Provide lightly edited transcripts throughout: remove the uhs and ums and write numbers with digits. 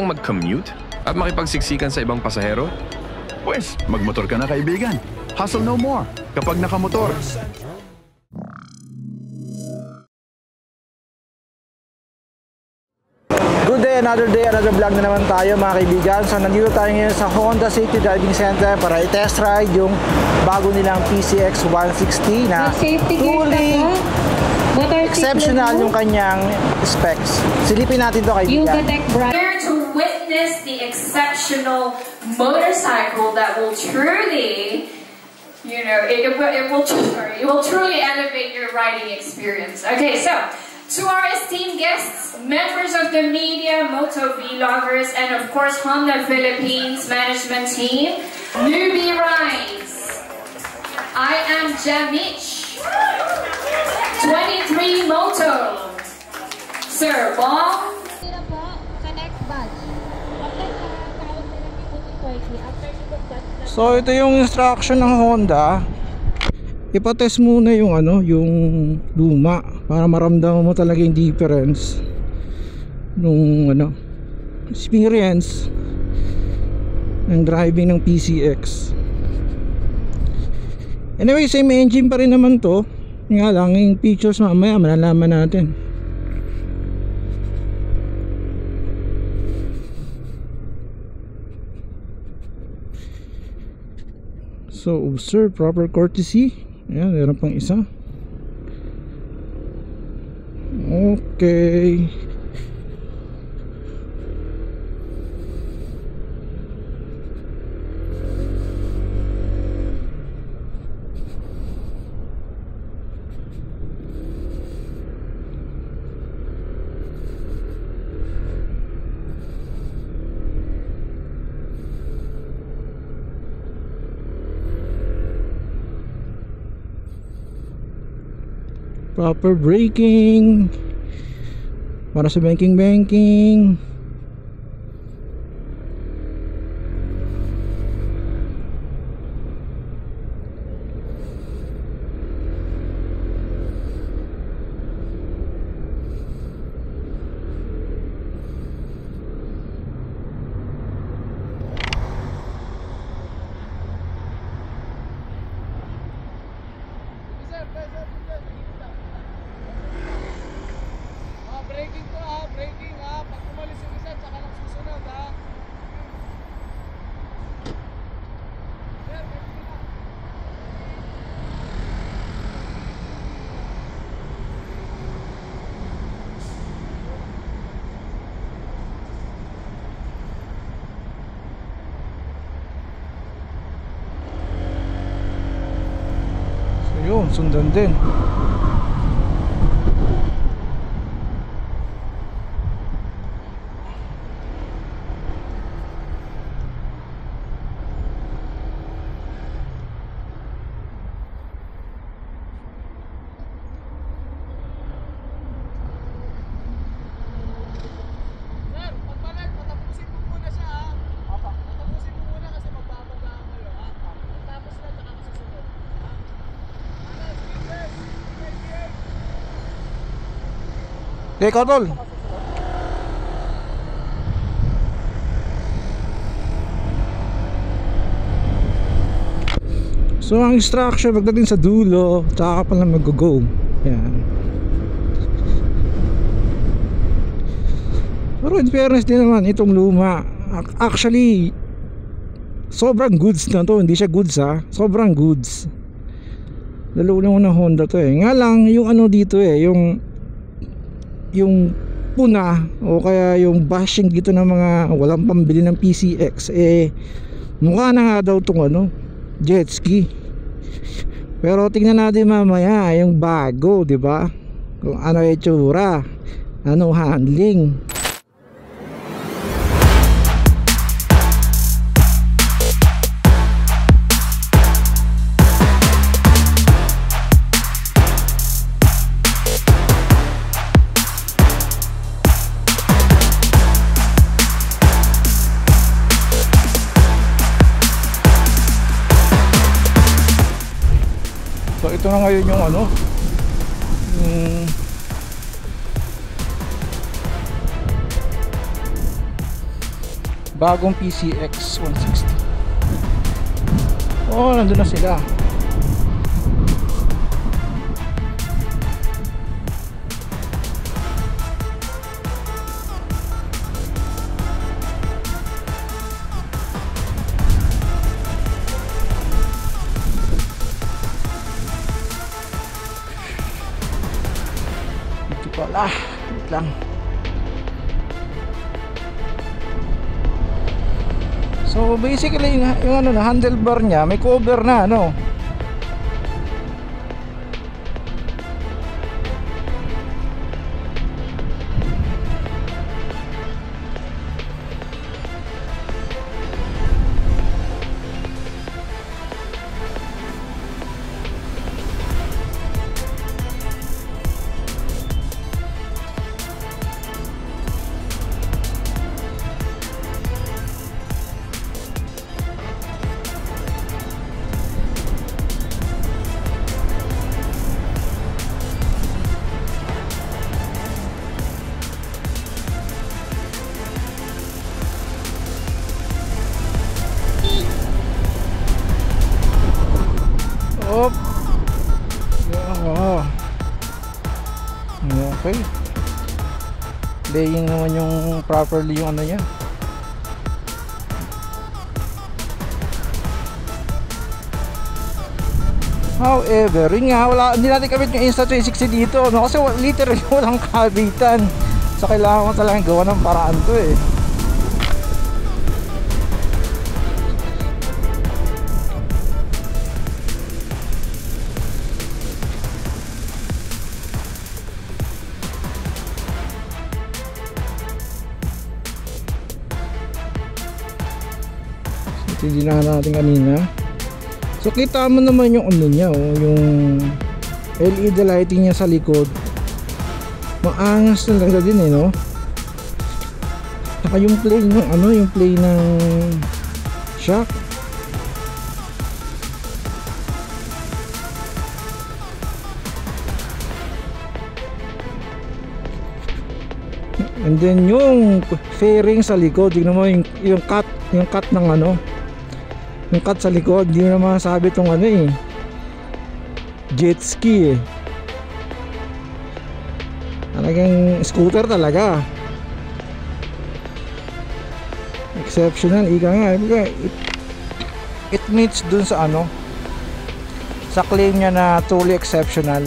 bang mag-commute at makipagsiksikan sa ibang pasahero? Pwes, magmotor ka na kaibigan. Hustle no more kapag nakamotor. Good day, another vlog na naman tayo mga kaibigan. So nandito tayo ngayon sa Honda Safety Driving Center para i-test ride yung bago nilang PCX 160 na truly exceptional yung kanyang specs. Silipin natin to kaibigan. Here to witness the exceptional motorcycle that will truly, you know, it will truly elevate your riding experience. Okay, so to our esteemed guests, members of the media, moto vloggers, and of course Honda Philippines management team, newbie rides. I am Jamich, 23 Moto. Sir Bong. So ito yung instruction ng Honda. Ipatest muna yung yung luma para maramdaman mo talaga yung difference nung experience ng driving ng PCX. Anyway, same engine pa rin naman to. Nga lang yung features mamaya malalaman natin. So observe proper courtesy. Ayan, meron pang isa. Okay. Proper braking para sa banking. Braking ha, pag umalis yung isa, tsaka lang susunod ha. So yun, sundan din. Okay, Kotol. So ang instruction pagdating sa dulo, tsaka ka pala mag-go. Yan. Pero in fairness din naman itong luma. Actually sobrang goods na to, hindi siya goods ha. Sobrang goods. Lalo lang ng Honda to eh. Nga lang yung dito eh, yung puna o kaya yung bashing dito ng mga walang pambili ng PCX eh mukha na nga daw tong jet ski. Pero tingnan natin mamaya yung bago, di ba? Kung ano yung itsura, ano handling. So ito na ngayon yung yung, 160 bagong PCX 160. Oh, nandun na sila. Ito pala, wait lang. So basically yung ano na handlebar niya may cover na ano. Op. Yeah, okay. Laying naman yung properly yung ano niya. However, yun nga, hindi natin kabit yung Insta360 dito, no? Kasi literally walang kabitan. So kailangan ko talagang gawa ng paraan to eh. Hindi na natin kanina. So kita mo naman yung ano niya, oh, yung LED lighting niya sa likod. Maangas talaga din eh, no? Saka yung play ng ano, yung play ng shock. And then yung fairing sa likod, tingnan mo yung cut ng ano, yung cut sa likod, hindi mo naman masabi itong ano eh, jet ski eh. Talagang scooter talaga. Exceptional, ika nga. It meets dun sa ano, sa claim niya na truly exceptional.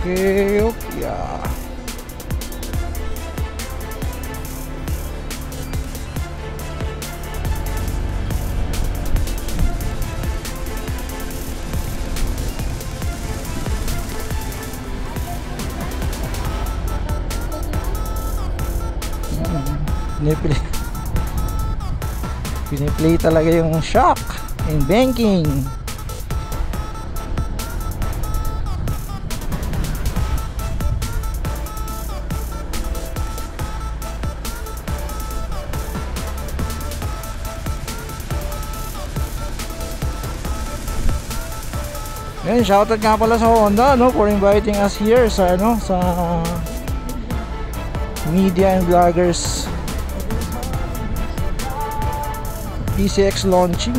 Okay, yeah. Piniplay talaga yung shock and banking. Yan, shoutout nga pala sa Honda, no, for inviting us here sa ano, sa Media and Vloggers PCX launching.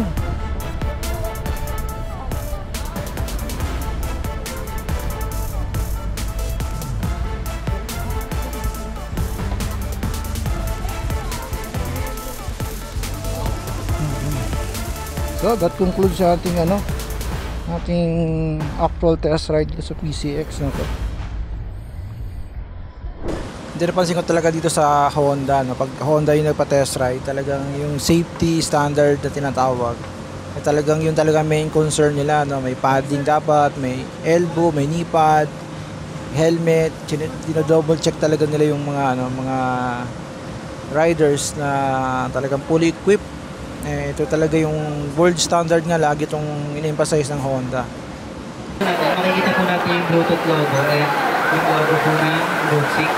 So that concludes sa ating ano, ating actual test ride sa PCX na to. Hindi, napansin ko talaga dito sa Honda, no? Pag Honda yung nagpa-test ride, talagang yung safety standard na tinatawag, talagang yung talagang main concern nila, no? May padding dapat, may elbow, may knee pad, helmet, dino-double check talaga nila yung mga ano, mga riders na talagang fully equipped. Ito talaga yung world standard nga, lagi itong in-emphasize ng Honda. Makikita po natin yung Bluetooth logo, yung logo po ng Bluetooth.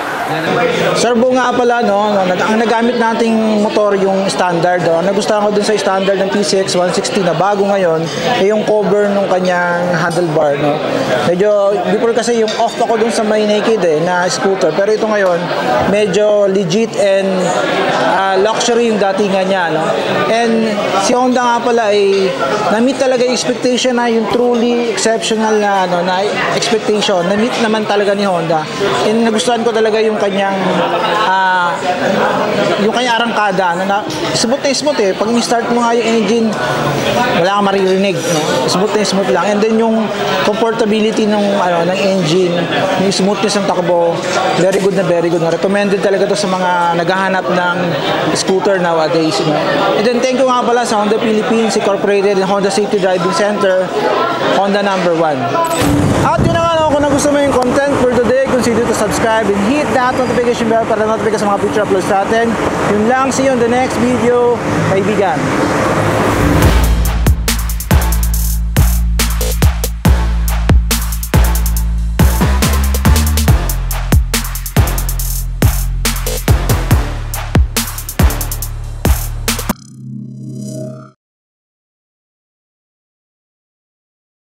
Servo nga pala, no, ang nagamit nating motor yung standard. No? Nagustuhan ko dun sa standard ng PCX 160 na bago ngayon, yung cover nung kanyang handlebar. No? Medyo, before kasi yung off ako dun sa may naked na scooter. Pero ito ngayon, medyo legit and luxury yung datingan niya. No? And si Honda nga pala ay na-meet talaga yung expectation na yung truly exceptional na, na expectation. Na-meet naman talaga ni Honda. And nagustuhan ko talaga yung kanyang arangkada na smooth na smooth pag i-start mo nga yung engine wala kang maririnig, no? Smooth na smooth lang, and then yung comfortability ng engine, yung smoothness ng takbo, very good na recommended talaga to sa mga naghahanap ng scooter nowadays, no? And then thank you nga pala sa Honda Philippines Incorporated and Honda Safety Driving Center, Honda number 1. At yun na nga, kung nagustuhan mo yung content for today, consider to subscribe and hit that notification bell para notify ka sa mga future uploads natin. Yun lang, see you on the next video, kaibigan.